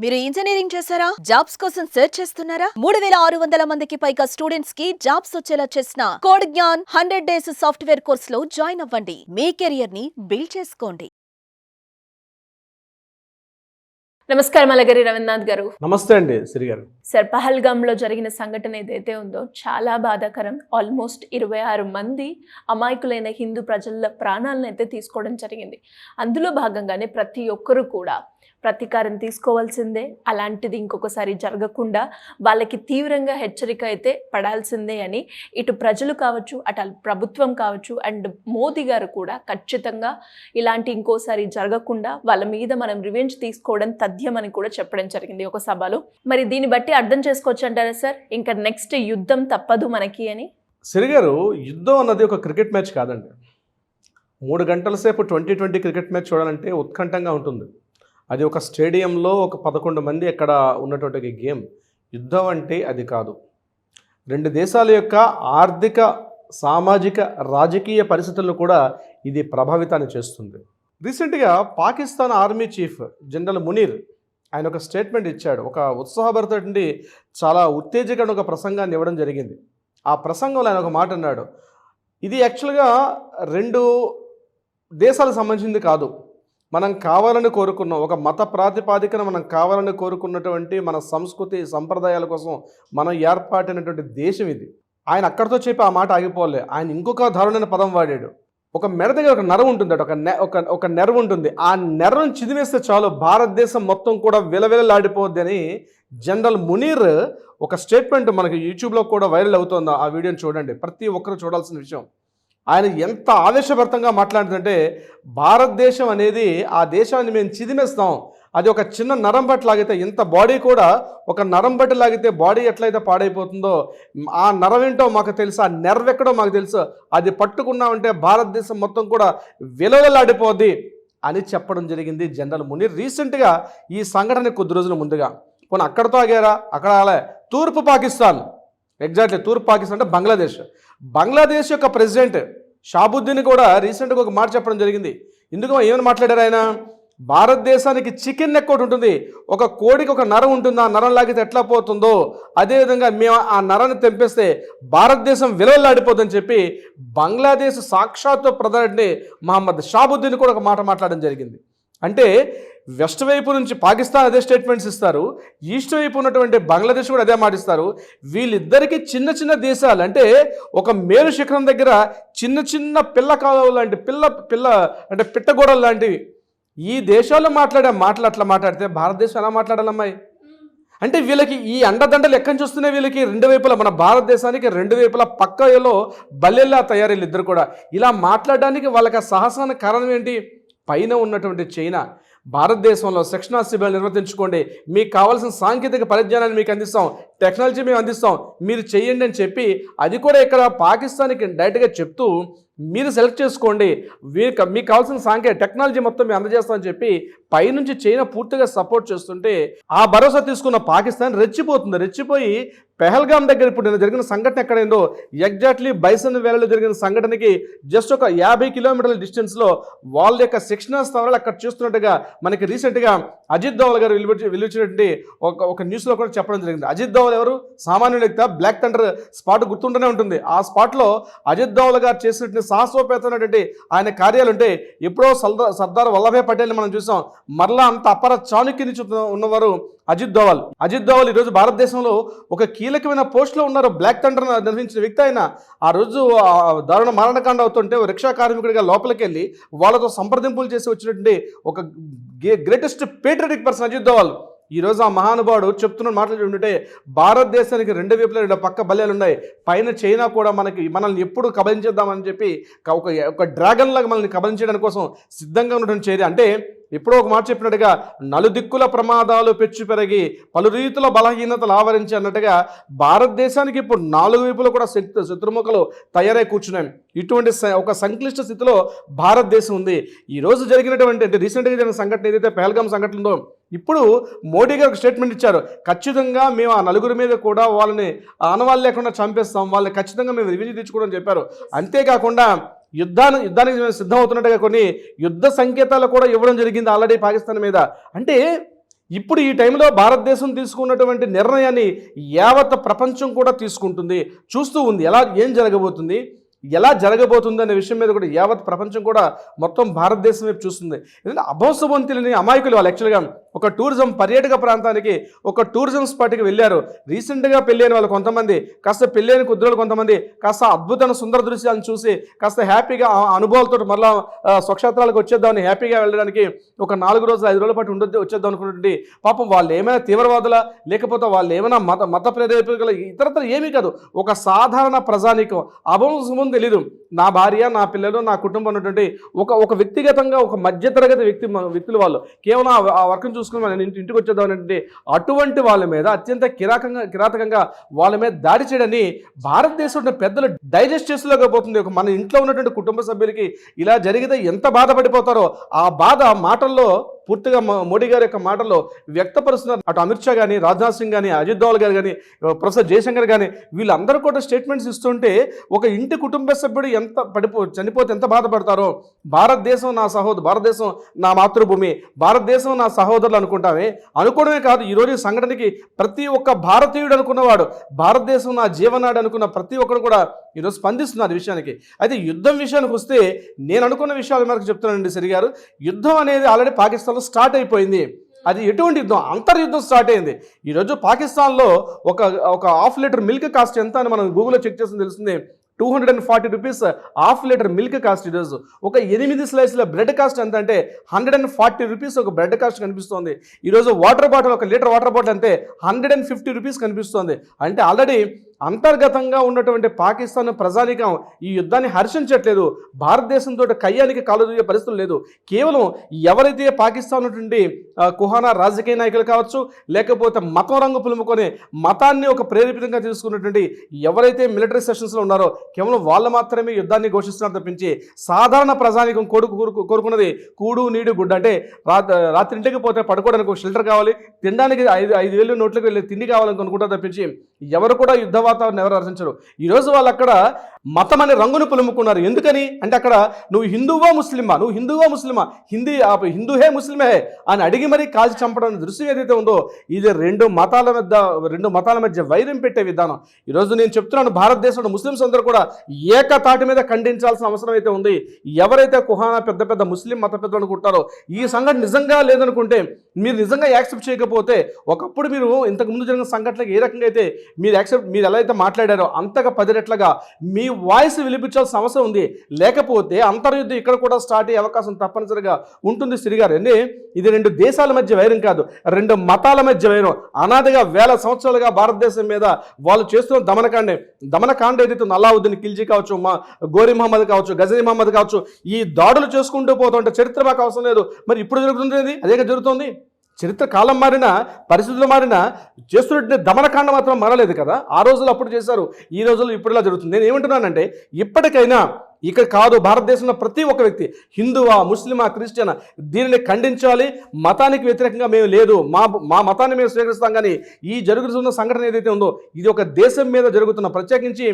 మీరు ఇంజనీరింగ్ చేశారా? జాబ్స్ కోసం సెర్చ్ చేస్తున్నారా? 3600 మందికి పైగా స్టూడెంట్స్ కి జాబ్స్ వచ్చేలా చేసిన code Gyan 100 days software course లో జాయిన్ అవ్వండి. మీ కెరియర్ ని బిల్డ్ చేసుకోండి. నమస్కారం అలగరి రవీంద్రనాథ్ గారు. నమస్తే అండి శ్రీ గారు. సార్, పహల్గామ్లో జరిగిన సంఘటన ఏదైతే ఉందో చాలా బాధాకరం. ఆల్మోస్ట్ 26 మంది అమాయకులైన హిందూ ప్రజల ప్రాణాలను అయితే తీసుకోవడం జరిగింది. అందులో భాగంగానే ప్రతి ఒక్కరూ కూడా ప్రతీకారం తీసుకోవాల్సిందే, అలాంటిది ఇంకొకసారి జరగకుండా వాళ్ళకి తీవ్రంగా హెచ్చరిక అయితే పడాల్సిందే అని ఇటు ప్రజలు కావచ్చు, అటు ప్రభుత్వం కావచ్చు, అండ్ మోదీ గారు కూడా ఖచ్చితంగా ఇలాంటి ఇంకోసారి జరగకుండా వాళ్ళ మీద మనం రివెంజ్ తీసుకోవడం తథ్యం అని కూడా చెప్పడం జరిగింది ఒక సభలో. మరి దీన్ని బట్టి అర్థం చేసుకోవచ్చు అంటారా సార్, ఇంకా నెక్స్ట్ యుద్ధం తప్పదు మనకి అని? శ్రీ గారు, యుద్ధం అన్నది ఒక క్రికెట్ మ్యాచ్ కాదండి. 3 గంటల సేపు 2020 క్రికెట్ మ్యాచ్ చూడాలంటే ఉత్కంఠంగా ఉంటుంది. అది ఒక స్టేడియంలో ఒక 11 మంది ఎక్కడ ఉన్నటువంటి గేమ్. యుద్ధం అంటే అది కాదు. 2 దేశాల యొక్క ఆర్థిక, సామాజిక, రాజకీయ పరిస్థితులను కూడా ఇది ప్రభావితాన్ని చేస్తుంది. రీసెంట్గా Pakistan army chief general Munir ఆయన ఒక స్టేట్మెంట్ ఇచ్చాడు. ఒక ఉత్సాహభరిత చాలా ఉత్తేజకరమైన ఒక ప్రసంగాన్ని ఇవ్వడం జరిగింది. ఆ ప్రసంగంలో ఆయన ఒక మాట అన్నాడు, ఇది యాక్చువల్గా 2 దేశాలకు సంబంధించింది కాదు. మనం కావాలని కోరుకున్నాం, ఒక మత ప్రాతిపాదికన మనం కావాలని కోరుకున్నటువంటి మన సంస్కృతి సంప్రదాయాల కోసం మనం ఏర్పాటైనటువంటి దేశం ఇది. ఆయన అక్కడితో చెప్పి ఆ మాట ఆగిపోలే. ఆయన ఇంకొక దారుణమైన పదం వాడాడు. ఒక మెడ దగ్గర ఒక నెర్వ్ ఉంటుంది, ఒక నెర్వ్ ఉంటుంది. ఆ నెర్వ్ను చిదివేస్తే చాలు భారతదేశం మొత్తం కూడా విలవిలలాడిపోద్ది అని జనరల్ మునీర్ ఒక స్టేట్మెంట్ మనకి యూట్యూబ్లో కూడా వైరల్ అవుతుంది. ఆ వీడియోని చూడండి, ప్రతి ఒక్కరు చూడాల్సిన విషయం. ఆయన ఎంత ఆవేశభరితంగా మాట్లాడుతుంటే, భారతదేశం అనేది ఆ దేశాన్ని మేము చిదిమేస్తాం, అది ఒక చిన్న నరం బట్టి లాగితే, ఇంత బాడీ కూడా ఒక నరం బట్టి లాగితే బాడీ ఎట్లయితే పాడైపోతుందో ఆ నరం ఏంటో మాకు తెలుసు, ఆ నెర్వ్ ఎక్కడో మాకు తెలుసు, అది పట్టుకున్నామంటే భారతదేశం మొత్తం కూడా విలవిలలాడిపోద్ది అని చెప్పడం జరిగింది జనరల్ మునీర్. రీసెంట్గా ఈ సంఘటన కొద్ది రోజుల ముందుగా పోనీ అక్కడతో ఆగారా, అక్కడ ఆలే తూర్పు పాకిస్తాన్, ఎగ్జాక్ట్లీ తూర్పు పాకిస్తాన్ అంటే బంగ్లాదేశ్ యొక్క ప్రెసిడెంట్ షాబుద్దీన్ కూడా రీసెంట్గా ఒక మాట చెప్పడం జరిగింది. ఎందుకు ఏమని మాట్లాడారు ఆయన, భారతదేశానికి చికెన్ నెక్ ఒకటి ఉంటుంది, ఒక కోడికి ఒక నరం ఉంటుంది, ఆ నరం లాగితే ఎట్లా పోతుందో అదేవిధంగా మేము ఆ నరాన్ని తెంపేస్తే భారతదేశం విలువలాడిపోతుందని చెప్పి బంగ్లాదేశ్ సాక్షాత్తు ప్రధాని మహమ్మద్ షాబుద్దీన్ కూడా ఒక మాట మాట్లాడడం జరిగింది. అంటే వెస్ట్ వైపు నుంచి పాకిస్తాన్ అదే స్టేట్మెంట్స్ ఇస్తారు, ఈస్ట్ వైపు ఉన్నటువంటి బంగ్లాదేశ్ కూడా అదే మాటిస్తారు. వీళ్ళిద్దరికీ చిన్న చిన్న దేశాలు, అంటే ఒక మేరు శిఖరం దగ్గర చిన్న చిన్న పిల్ల కాలువ లాంటి అంటే పిట్టగోడలు లాంటివి. ఈ దేశాల్లో మాట్లాడే మాటలు అట్లా మాట్లాడితే భారతదేశం ఎలా మాట్లాడాలమ్మాయి? అంటే వీళ్ళకి ఈ అండదండలు ఎక్కడి నుంచి వస్తున్నాయి? వీళ్ళకి 2 వైపులా, మన భారతదేశానికి 2 వైపులా పక్కలో బల్లెల్లా తయారీలు ఇద్దరు కూడా. ఇలా మాట్లాడడానికి వాళ్ళకి ఆ సాహసానికి కారణం ఏంటి? పైన ఉన్నటువంటి చైనా, భారతదేశంలో సెక్షన్ ఆఫ్ సిబిల్ నిర్వర్తించుకోండి, మీకు కావాల్సిన సాంకేతిక పరిజ్ఞానాన్ని మీకు అందిస్తాం, టెక్నాలజీ మేము అందిస్తాం, మీరు చేయండి అని చెప్పి అది కూడా ఇక్కడ పాకిస్తాన్కి డైరెక్ట్గా చెప్తూ మీరు సెలెక్ట్ చేసుకోండి, మీకు కావాల్సిన టెక్నాలజీ మొత్తం మేము అందజేస్తామని చెప్పి పైనుంచి చైనా పూర్తిగా సపోర్ట్ చేస్తుంటే ఆ భరోసా తీసుకున్న పాకిస్తాన్ రెచ్చిపోయి పెహల్గామ్ దగ్గర ఇప్పుడు నేను జరిగిన సంఘటన ఎక్కడైందో ఎగ్జాక్ట్లీ బైసన్ వ్యాలీలో జరిగిన సంఘటనకి జస్ట్ ఒక 50 కిలోమీటర్ల డిస్టెన్స్లో వాళ్ళ యొక్క శిక్షణా స్థావరాలు అక్కడ చూస్తున్నట్టుగా మనకి రీసెంట్గా అజిత్ దోవల్ గారు వెలువచ్చినటువంటి ఒక న్యూస్లో కూడా చెప్పడం జరిగింది. అజిత్ దోవల్ ఎవరు? సామాన్యుల వ్యక్తి. బ్లాక్ థండర్ స్పాట్ గుర్తుంటూనే ఉంటుంది. ఆ స్పాట్లో అజిత్ దోవల్ గారు చేసినటువంటి సాహసోపేతమైనటువంటి ఆయన కార్యాలు ఉంటే ఎప్పుడో సర్దార్ వల్లభాయ్ పటేల్ని మనం చూసాం. మరలా అంత అపర చాణుక్య నుంచి ఉన్నవారు అజిత్ దోవల్ ఈరోజు భారతదేశంలో ఒక కీలకమైన పోస్టులో ఉన్నారు. బ్లాక్ థండర్ నిర్వహించిన వ్యక్తి ఆయన. ఆ రోజు దారుణ మారణకాండ అవుతుంటే రిక్షా కార్మికుడిగా లోపలికి వెళ్ళి వాళ్ళతో సంప్రదింపులు చేసి వచ్చినటువంటి ఒక గ్రేటెస్ట్ పేట్రియటిక్ పర్సన్ అజిత్ దోవల్. ఈరోజు ఆ మహానుభావుడు చెప్తున్న మాట్లాడుతుంటే భారతదేశానికి 2 వైపులా 2 పక్క బల్యాలు ఉన్నాయి. పైన చైనా కూడా మనల్ని ఎప్పుడు కబలించేద్దామని చెప్పి ఒక డ్రాగన్ లాగా మనల్ని కబలించడానికి కోసం సిద్ధంగా ఉన్నటువంటి చర్య. అంటే ఎప్పుడో ఒక మాట చెప్పినట్టుగా నలుదిక్కుల ప్రమాదాలు పెచ్చు పెరిగి పలు రీతుల బలహీనతలు ఆవరించి అన్నట్టుగా భారతదేశానికి ఇప్పుడు 4 వైపులు కూడా శత్రుముఖలు తయారై కూర్చున్నాయి. ఇటువంటి ఒక సంక్లిష్ట స్థితిలో భారతదేశం ఉంది. ఈరోజు జరిగినటువంటి రీసెంట్గా జరిగిన సంఘటన ఏదైతే పెహల్గామ్ సంఘటన ఉందో, ఇప్పుడు మోడీ గారు ఒక స్టేట్మెంట్ ఇచ్చారు, ఖచ్చితంగా మేము ఆ 4 మీద కూడా వాళ్ళని ఆనవాళ్ళు లేకుండా చంపేస్తాం, వాళ్ళని ఖచ్చితంగా మేము రివెంజ్ తెచ్చుకోవడం చెప్పారు. అంతేకాకుండా యుద్ధానికి సిద్ధమవుతున్నట్టుగా కొన్ని యుద్ధ సంకేతాలు కూడా ఇవ్వడం జరిగింది ఆల్రెడీ పాకిస్తాన్ మీద. అంటే ఇప్పుడు ఈ టైంలో భారతదేశం తీసుకున్నటువంటి నిర్ణయాన్ని యావత్ ప్రపంచం కూడా తీసుకుంటుంది, చూస్తూ ఉంది ఏం జరగబోతుంది, ఎలా జరగబోతుంది అనే విషయం మీద కూడా యావత్ ప్రపంచం కూడా మొత్తం భారతదేశం వైపు చూస్తుంది. ఎందుకంటే అభోసవం తెలియని అమాయకులు వాళ్ళు యాక్చువల్గా ఒక టూరిజం పర్యాటక ప్రాంతానికి, ఒక టూరిజం స్పాట్కి వెళ్ళారు. రీసెంట్గా పెళ్ళైన వాళ్ళు కొంతమంది, కాస్త పెళ్ళైన కుదురులు కొంతమంది, కాస్త అద్భుతమైన సుందర దృశ్యాలను చూసి కాస్త హ్యాపీగా అనుభవాలతో మళ్ళా స్వక్షేత్రాలకు వచ్చేద్దామని హ్యాపీగా వెళ్ళడానికి ఒక 4 రోజులు 5 రోజుల పాటు వచ్చేద్దాం అనుకున్నటువంటి పాపం వాళ్ళు ఏమైనా తీవ్రవాదులా, లేకపోతే వాళ్ళు ఏమైనా మత ప్రేరేపికల ఇతరత్ర ఏమీ కాదు, ఒక సాధారణ ప్రజానీకం. అభోసవం తెలీదు. నా భార్య, నా పిల్లలు, నా కుటుంబం ఉన్నటువంటి ఒక వ్యక్తిగతంగా ఒక మధ్యతరగతి వ్యక్తులు వాళ్ళు కేవలం ఆ వర్క్ను చూసుకుని మనం ఇంటికి వచ్చేద్దాం అనేటువంటి అటువంటి వాళ్ళ మీద అత్యంత కిరాతకంగా వాళ్ళ మీద దాడి చేయడాన్ని భారతదేశంలో పెద్దలు డైజెస్ట్ చేసుకోలేకపోతుంది. మన ఇంట్లో ఉన్నటువంటి కుటుంబ సభ్యులకి ఇలా జరిగితే ఎంత బాధపడిపోతారో ఆ బాధ మాటల్లో పూర్తిగా మోడీ గారి యొక్క మాటల్లో వ్యక్తపరుస్తున్నారు. అటు అమిత్ షా కానీ, రాజ్నాథ్ సింగ్ కానీ, అజిత్ దోవల్ గారు కానీ, ప్రొఫెసర్ జయశంకర్ కానీ వీళ్ళందరూ కూడా స్టేట్మెంట్స్ ఇస్తుంటే ఒక ఇంటి కుటుంబ సభ్యుడు చనిపోతే ఎంత బాధపడతారో, భారతదేశం నా భారతదేశం నా మాతృభూమి, భారతదేశం నా సహోదరులు అనుకోవడమే కాదు, ఈరోజు ఈ సంఘటనకి ప్రతి ఒక్క భారతీయుడు అనుకున్నవాడు, భారతదేశం నా జీవనాడు అనుకున్న ప్రతి ఒక్కరు కూడా ఈరోజు స్పందిస్తున్నారు ఈ విషయానికి. అయితే యుద్ధం విషయానికి వస్తే నేను అనుకున్న విషయాలు మనకు చెప్తున్నానండి సిరి గారు. యుద్ధం అనేది ఆల్రెడీ పాకిస్తాన్లో స్టార్ట్ అయిపోయింది. అది ఎటువంటి యుద్ధం? అంతర్యుద్ధం స్టార్ట్ అయింది. ఈరోజు పాకిస్తాన్లో ఒక హాఫ్ లీటర్ మిల్క్ కాస్ట్ ఎంత అని మనం గూగుల్లో చెక్ చేసి తెలుస్తుంది. 240 rupees half litre milk cost ఈరోజు. ఒక 8 స్లైస్ల బ్రెడ్ కాస్ట్ ఎంత అంటే 140 రూపీస్ ఒక బ్రెడ్ కాస్ట్ కనిపిస్తోంది. ఈరోజు వాటర్ బాటిల్, ఒక లీటర్ వాటర్ బాటిల్ అంటే 150 రూపీస్ కనిపిస్తోంది. అంటే ఆల్రెడీ అంతర్గతంగా ఉన్నటువంటి పాకిస్తాన్ ప్రజానీకం ఈ యుద్ధాన్ని హర్షించట్లేదు. భారతదేశంతో కయ్యానికి కాలుదూయే పరిస్థితులు లేదు. కేవలం ఎవరైతే పాకిస్తాన్ నుండి కుహానా రాజకీయ నాయకులు కావచ్చు, లేకపోతే మతం రంగు పులుముకొని మతాన్ని ఒక ప్రేరేపితంగా తీసుకున్నటువంటి ఎవరైతే మిలిటరీ సెషన్స్లో ఉన్నారో కేవలం వాళ్ళు మాత్రమే యుద్ధాన్ని ఘోషిస్తున్నారు తప్పించి సాధారణ ప్రజానీకం కోరుకున్నది కూడు నీడు గుడ్డ. అంటే రాత్రి ఇంటికి పోతే పడుకోవడానికి ఒక షెల్టర్ కావాలి, తినడానికి 5,000 నోట్లకు వెళ్ళి తిండి కావాలని అనుకుంటారు తప్పించి ఎవరు కూడా యుద్ధ వాతావరణం ఎవరు రచించరు. ఈరోజు వాళ్ళు అక్కడ మతం అనే రంగును పులుముకున్నారు. ఎందుకని అంటే అక్కడ నువ్వు హిందువా ముస్లిమా, హిందూహే ముస్లిమే అని అడిగి మరీ కాల్చి చంపడం దృశ్యం ఏదైతే ఉందో ఇది రెండు మతాల మధ్య వైరం పెట్టే విధానం. ఈరోజు నేను చెప్తున్నాను, భారతదేశంలో ముస్లిమ్స్ అందరూ కూడా ఏకతాటి మీద ఖండించాల్సిన అవసరం అయితే ఉంది. ఎవరైతే కుహానా పెద్ద ముస్లిం మత పెద్దలు అనుకుంటారో ఈ సంఘటన నిజంగా లేదనుకుంటే, మీరు నిజంగా యాక్సెప్ట్ చేయకపోతే, ఒకప్పుడు మీరు ఇంతకుముందు జరిగిన సంఘటనలకు ఏ రకంగా అయితే మీరు ఎలా అయితే మాట్లాడారో అంతగా 10 రెట్లుగా మీ వాయిస్ వినిపించాల్సిన అవసరం ఉంది. లేకపోతే అంతర్యుద్ధం ఇక్కడ కూడా స్టార్ట్ అయ్యే అవకాశం తప్పనిసరిగా ఉంటుంది సిరిగారు. అంటే ఇది 2 దేశాల మధ్య వైరం కాదు, 2 మతాల మధ్య వైరం. అనాదిగా వేల సంవత్సరాలుగా భారతదేశం మీద వాళ్ళు చేస్తున్న దమనకాండ ఏదైతే అల్లావుద్దీన్ ఖిల్జీ కావచ్చు, గోరీ మహమ్మద్ కావచ్చు, గజనీ మహమ్మద్ కావచ్చు, ఈ దాడులు చేసుకుంటూ పోతుంటే చరిత్ర మాకు అవసరం లేదు. మరి ఇప్పుడు జరుగుతుంది అదే జరుగుతుంది. చరిత్ర కాలం మారినా, పరిస్థితులు మారినా చేస్తున్నట్టు దమనకాండ మాత్రం మారలేదు కదా. ఆ రోజులు అప్పుడు చేశారు, ఈ రోజుల్లో ఇప్పుడు ఇలా జరుగుతుంది. నేను ఏమంటున్నానంటే ఇప్పటికైనా ఇక్కడ కాదు, భారతదేశంలో ప్రతి ఒక్క వ్యక్తి హిందువా, ముస్లిమా, క్రిస్టియనా దీనిని ఖండించాలి. మతానికి వ్యతిరేకంగా మేము లేదు, మా మతాన్ని మేము స్వీకరిస్తాం. కానీ ఈ జరుగుతున్న సంఘటన ఏదైతే ఉందో ఇది ఒక దేశం మీద జరుగుతున్న, ప్రత్యేకించి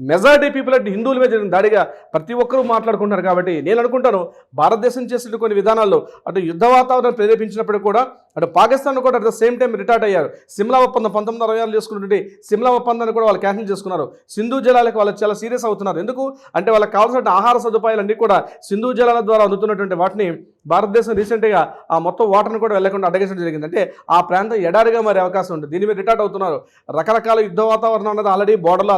మెజారిటీ పీపుల్ అంటే హిందువుల మీద జరిగిన దాడిగా ప్రతి ఒక్కరూ మాట్లాడుకుంటున్నారు. కాబట్టి నేను అనుకుంటాను భారతదేశం చేసిన కొన్ని విధానాల్లో అటు యుద్ధ వాతావరణం ప్రేరేపించినప్పుడు కూడా అటు పాకిస్తాన్ కూడా at the same time retort అయ్యారు. సిమ్లా ఒప్పందం 1966 చేసుకున్నటువంటి సిమ్లా ఒప్పందాన్ని కూడా వాళ్ళు క్యాన్సిల్ చేసుకున్నారు. సింధు జలాలకు వాళ్ళు చాలా సీరియస్ అవుతున్నారు. ఎందుకు అంటే వాళ్ళకి కావాల్సిన ఆహార సదుపాయాలన్నీ కూడా సింధు జలాల ద్వారా అందుతున్నటువంటి వాటిని భారతదేశం రీసెంట్గా ఆ మొత్తం వాటర్ని కూడా వెళ్లకుండా అడ్డగించడం జరిగింది. అంటే ఆ ప్రాంతం ఎడారిగా మారే అవకాశం ఉంటుంది. దీని మీద రిటార్ట్ అవుతున్నారు. రకరకాల యుద్ధ వాతావరణం అన్నది ఆల్రెడీ బోర్డర్లో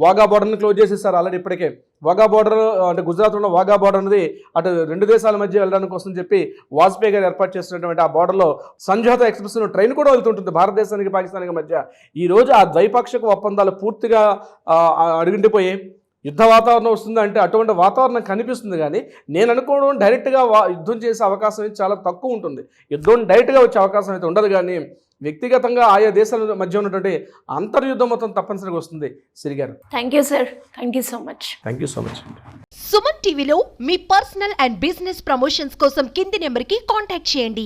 వాఘా బోర్డర్ని క్లోజ్ చేసేసారు ఆల్రెడీ. ఇప్పటికే వాఘా బోర్డర్ అంటే గుజరాత్ ఉన్న వాఘా బోర్డర్ అనేది అటు 2 దేశాల మధ్య వెళ్ళడానికి కోసం చెప్పి వాజ్పేయి గారు ఏర్పాటు చేసినటువంటి ఆ బోర్డర్లో సంజోతా ఎక్స్ప్రెస్ ట్రైన్ కూడా వెళ్తుంటుంది భారతదేశానికి పాకిస్తాన్కి మధ్య. ఈ రోజు ఆ ద్వైపాక్షిక ఒప్పందాలు పూర్తిగా అడుగుండిపోయి యుద్ధ వాతావరణం వస్తుందంటే అటువంటి వాతావరణం కనిపిస్తుంది. కానీ నేను అనుకోవడం డైరెక్ట్గా యుద్ధం చేసే అవకాశం అయితే చాలా తక్కువ ఉంటుంది. యుద్ధం డైరెక్ట్గా వచ్చే అవకాశం అయితే ఉండదు. కానీ వ్యక్తిగతంగా ఆయా దేశాల మధ్య ఉన్నటువంటి అంతర్యుద్ధం మొత్తం తప్పనిసరిగా వస్తుంది. సిరిగారు thank you sir, thank you so much. Suman టీవీలో మీ పర్సనల్ అండ్ బిజినెస్ ప్రమోషన్స్ కోసం కింది నెంబర్కి కాంటాక్ట్ చేయండి.